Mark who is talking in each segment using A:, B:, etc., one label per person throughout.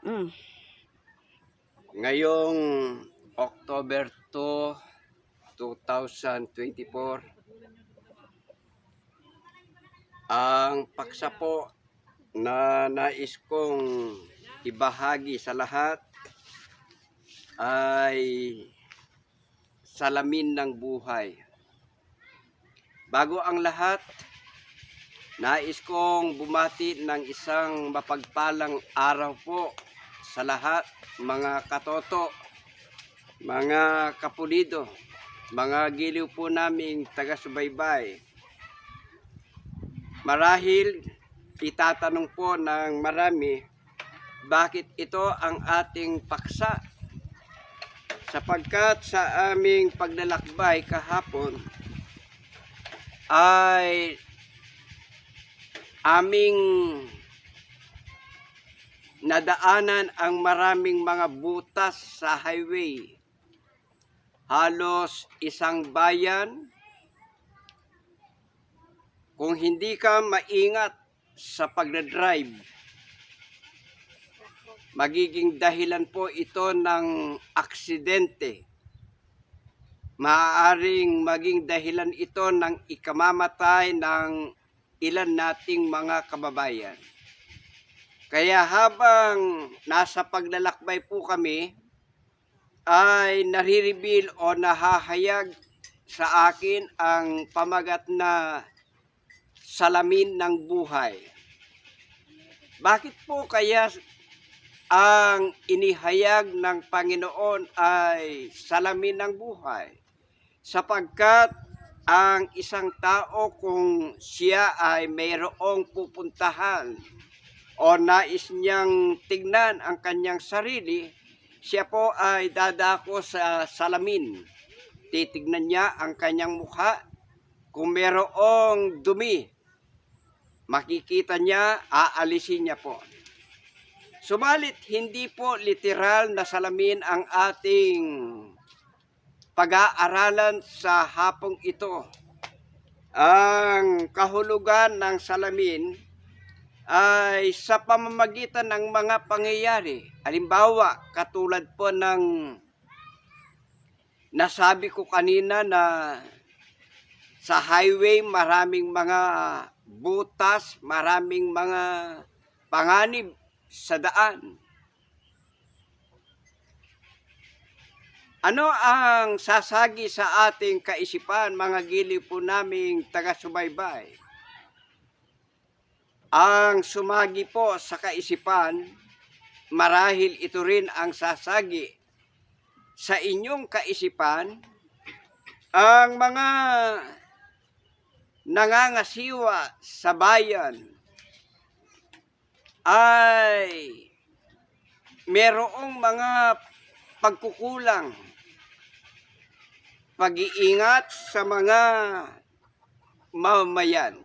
A: Mm.
B: Ngayong October 2, 2024, ang paksa po na nais kong ibahagi sa lahat ay salamin ng buhay. Bago ang lahat, nais kong bumati ng isang mapagpalang araw po sa lahat, mga katoto, mga kapulido, mga giliw po naming taga-subaybay. Marahil itatanong po ng marami, bakit ito ang ating paksa? Sapagkat sa aming paglalakbay kahapon ay aming nadaanan ang maraming mga butas sa highway. Halos isang bayan. Kung hindi ka maingat sa pagdadrive, magiging dahilan po ito ng aksidente. Maaaring maging dahilan ito ng ikamamatay ng ilan nating mga kababayan. Kaya habang nasa paglalakbay po kami, ay nare-reveal o nahahayag sa akin ang pamagat na salamin ng buhay. Bakit po kaya ang inihayag ng Panginoon ay salamin ng buhay? Sapagkat ang isang tao kung siya ay mayroong pupuntahan o nais niyang tignan ang kanyang sarili, siya po ay dadako sa salamin. Titignan niya ang kanyang mukha. Kung mayroong dumi, makikita niya, aalisin niya po. Subalit, hindi po literal na salamin ang ating pag-aaralan sa hapong ito. Ang kahulugan ng salamin ay sa pamamagitan ng mga pangyayari. Halimbawa, katulad po ng nasabi ko kanina na sa highway maraming mga butas, maraming mga panganib sa daan. Ano ang sasagi sa ating kaisipan, mga giliw po naming taga-subaybay? Ang sumagi po sa kaisipan, marahil ito rin ang sasagi sa inyong kaisipan, ang mga nangangasiwa sa bayan ay merong mga pagkukulang, pag-iingat sa mga mamamayan.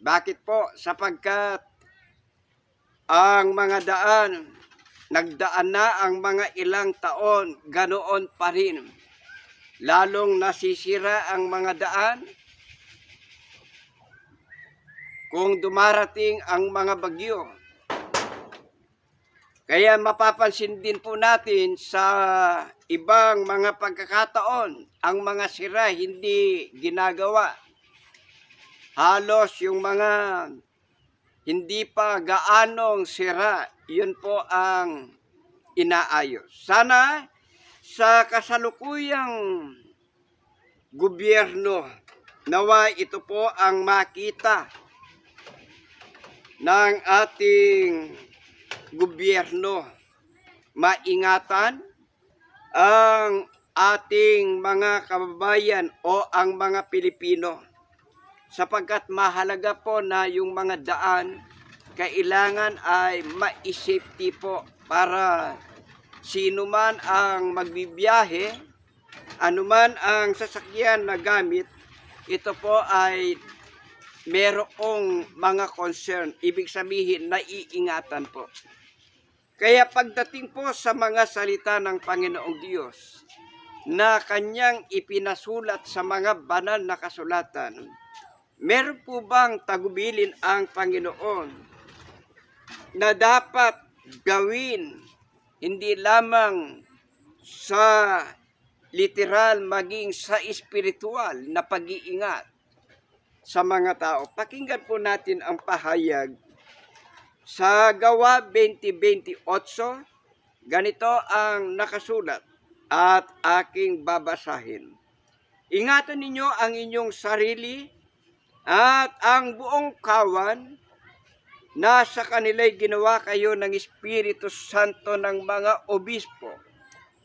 B: Bakit po? Sapagkat ang mga daan, nagdaan na ang mga ilang taon, ganoon pa rin. Lalong nasisira ang mga daan kung dumarating ang mga bagyo. Kaya mapapansin din po natin sa ibang mga pagkakataon, ang mga sira hindi ginagawa. Halos yung mga hindi pa gaanong sira, yun po ang inaayos. Sana sa kasalukuyang gobyerno, nawa ito po ang makita ng ating gobyerno. Maingatan ang ating mga kababayan o ang mga Pilipino. Sapagkat mahalaga po na yung mga daan, kailangan ay ma-safety po para sino man ang magbibiyahe, anuman ang sasakyan na gamit, ito po ay merong mga concern. Ibig sabihin, naiingatan po. Kaya pagdating po sa mga salita ng Panginoong Diyos na kanyang ipinasulat sa mga banal na kasulatan, Meron po bang tagubilin ang Panginoon na dapat gawin hindi lamang sa literal maging sa espiritual na pag-iingat sa mga tao? Pakinggan po natin ang pahayag sa Gawa 20:28. Ganito ang nakasulat at aking babasahin. Ingatan ninyo ang inyong sarili at ang buong kawan na sa kanila'y ginawa kayo ng Espiritu Santo ng mga obispo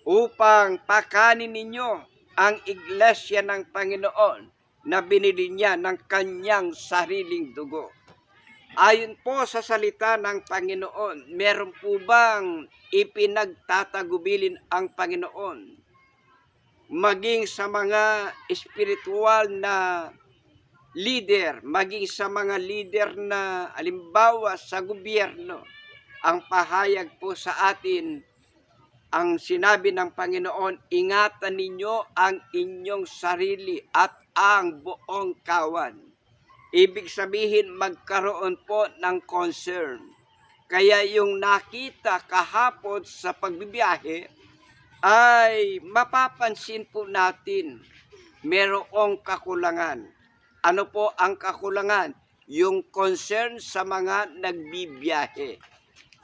B: upang pakanin ninyo ang iglesia ng Panginoon na binili niya ng kanyang sariling dugo. Ayon po sa salita ng Panginoon, meron po bang ipinagtatagubilin ang Panginoon maging sa mga espiritual na leader, maging sa mga leader na halimbawa sa gobyerno? Ang pahayag po sa atin, ang sinabi ng Panginoon, ingatan ninyo ang inyong sarili at ang buong kawan. Ibig sabihin, magkaroon po ng concern. Kaya yung nakita kahapon sa pagbibiyahe, ay mapapansin po natin, merong kakulangan. Ano po ang kakulangan? Yung concern sa mga nagbibiyahe.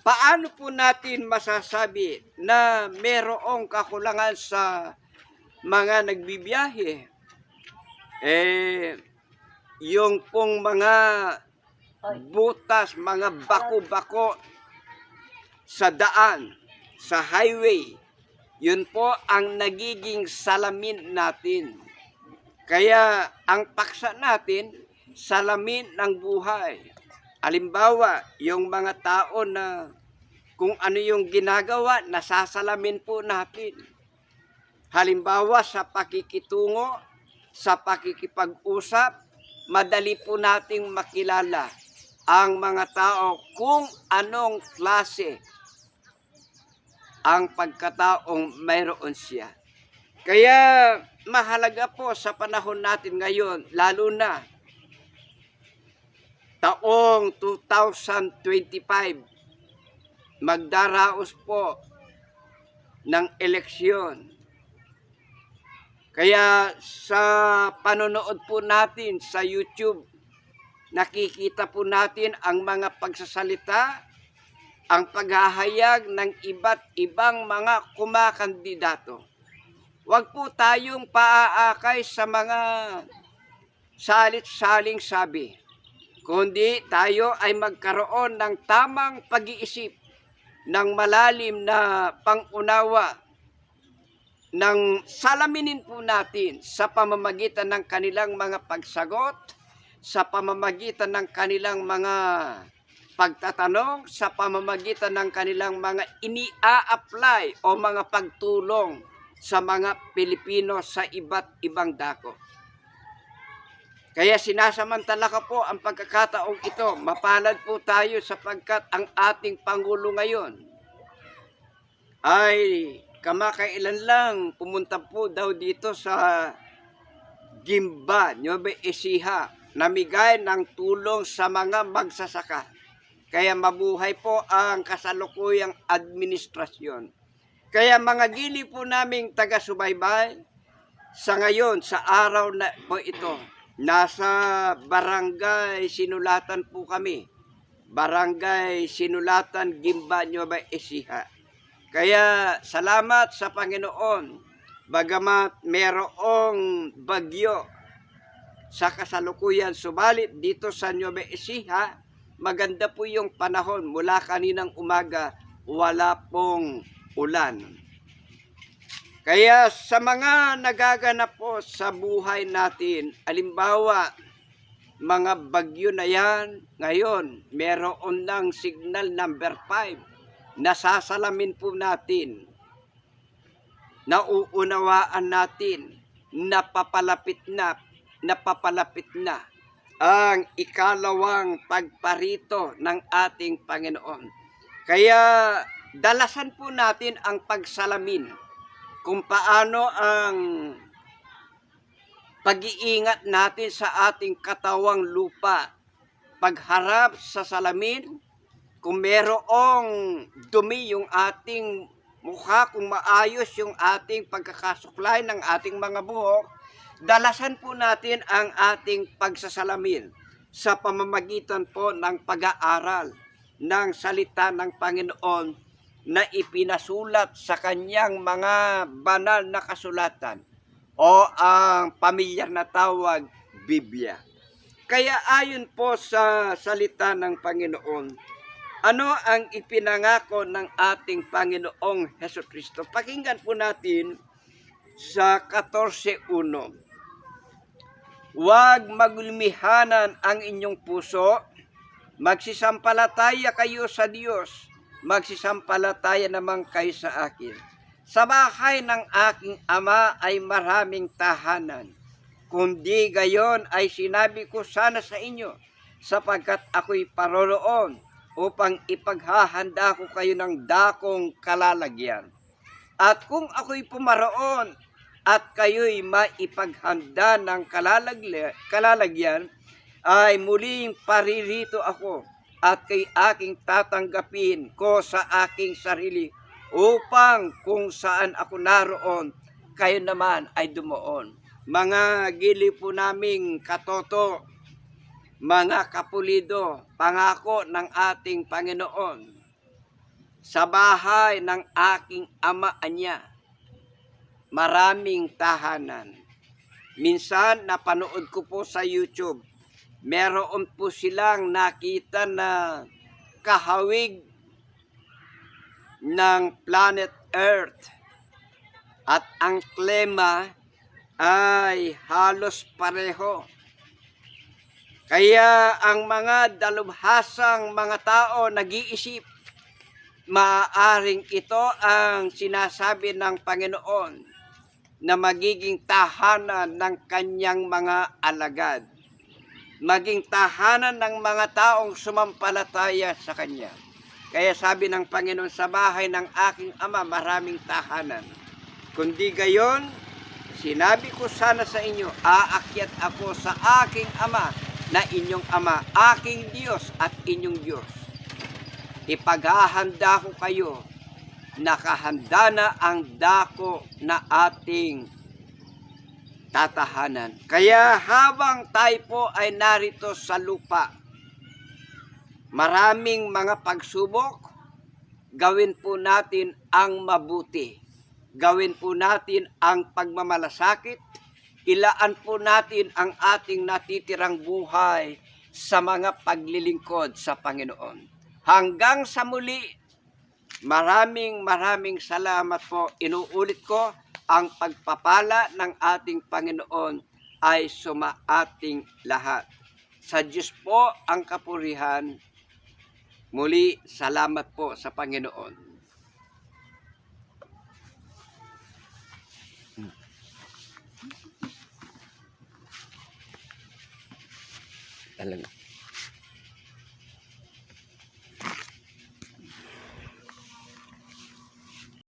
B: Paano po natin masasabi na merong kakulangan sa mga nagbibiyahe? Yung pong mga butas, mga bako-bako sa daan, sa highway, yun po ang nagiging salamin natin. Kaya ang paksa natin, salamin ng buhay. Halimbawa, yung mga tao na kung ano yung ginagawa, nasasalamin po natin. Halimbawa, sa pakikitungo, sa pakikipag-usap, madali po nating makilala ang mga tao kung anong klase ang pagkataong mayroon siya. Kaya mahalaga po sa panahon natin ngayon, lalo na taong 2025, magdaraos po ng eleksyon. Kaya sa panonood po natin sa YouTube, nakikita po natin ang mga pagsasalita, ang paghahayag ng iba't ibang mga kumakandidato. Huwag po tayong paaakay sa mga salit-saling sabi, kundi tayo ay magkaroon ng tamang pag-iisip, ng malalim na pangunawa, ng salaminin po natin sa pamamagitan ng kanilang mga pagsagot, sa pamamagitan ng kanilang mga pagtatanong, sa pamamagitan ng kanilang mga ini-a-apply o mga pagtulong sa mga Pilipino sa iba't ibang dako. Kaya sinasamantala ko po ang pagkakataong ito, mapalad po tayo sapagkat ang ating Pangulo ngayon ay kamakailan lang pumunta po daw dito sa Gimba, Nueva Ecija, namigay ng tulong sa mga magsasaka. Kaya mabuhay po ang kasalukuyang administrasyon. Kaya mga gili po naming taga-subaybay, sa ngayon, sa araw na po ito, nasa Barangay Sinulatan po kami. Barangay Sinulatan, Gimba, Nueva Ecija. Kaya salamat sa Panginoon, bagamat merong bagyo sa kasalukuyan, subalit dito sa Nueva Ecija, maganda po yung panahon. Mula kaninang umaga, wala pong ulan. Kaya sa mga nagaganap po sa buhay natin, halimbawa, mga bagyo na yan, ngayon, meron ng signal number 5, nasasalamin po natin, nauunawaan natin, napapalapit na ang ikalawang pagparito ng ating Panginoon. Kaya dalasan po natin ang pagsalamin kung paano ang pag-iingat natin sa ating katawang lupa, pagharap sa salamin, kung merong dumi yung ating mukha, kung maayos yung ating pagkakasuklay ng ating mga buhok, dalasan po natin ang ating pagsasalamin sa pamamagitan po ng pag-aaral ng salita ng Panginoon na ipinasulat sa kanyang mga banal na kasulatan o ang pamilyar na tawag, Biblia. Kaya ayon po sa salita ng Panginoon, ano ang ipinangako ng ating Panginoong Hesukristo? Pakinggan po natin sa 14:1. Huwag maglumihanan ang inyong puso, magsisampalataya kayo sa Diyos, magsisampalataya naman kayo sa akin. Sa bahay ng aking ama ay maraming tahanan. Kundi gayon ay sinabi ko sana sa inyo, sapagkat ako'y paroroon upang ipaghahanda ko kayo ng dakong kalalagyan. At kung ako'y pumaroon at kayo'y maipaghanda ng kalalagyan, ay muling paririto ako at kay aking tatanggapin ko sa aking sarili upang kung saan ako naroon, kayo naman ay dumoon. Mga gili po naming katoto, mga kapulido, pangako ng ating Panginoon, sa bahay ng aking ama niya, maraming tahanan. Minsan napanood ko po sa YouTube, meron po silang nakita na kahawig ng planet Earth at ang klima ay halos pareho. Kaya ang mga dalubhasang mga tao nag-iisip, maaaring ito ang sinasabi ng Panginoon na magiging tahanan ng kanyang mga alagad, maging tahanan ng mga taong sumampalataya sa kanya. Kaya sabi ng Panginoon, sa bahay ng aking ama maraming tahanan. Kundi gayon, sinabi ko sana sa inyo, aakyat ako sa aking ama na inyong ama, aking Diyos at inyong Diyos. Ipaghahanda ko kayo, nakahanda na ang dako na ating tatahanan. Kaya habang tayo po ay narito sa lupa, maraming mga pagsubok, gawin po natin ang mabuti. Gawin po natin ang pagmamalasakit. Ilaan po natin ang ating natitirang buhay sa mga paglilingkod sa Panginoon. Hanggang sa muli, maraming salamat po. Inuulit ko, ang pagpapala ng ating Panginoon ay sumaating lahat. Sa Diyos po ang kapurihan. Muli, salamat po sa Panginoon. Talaga.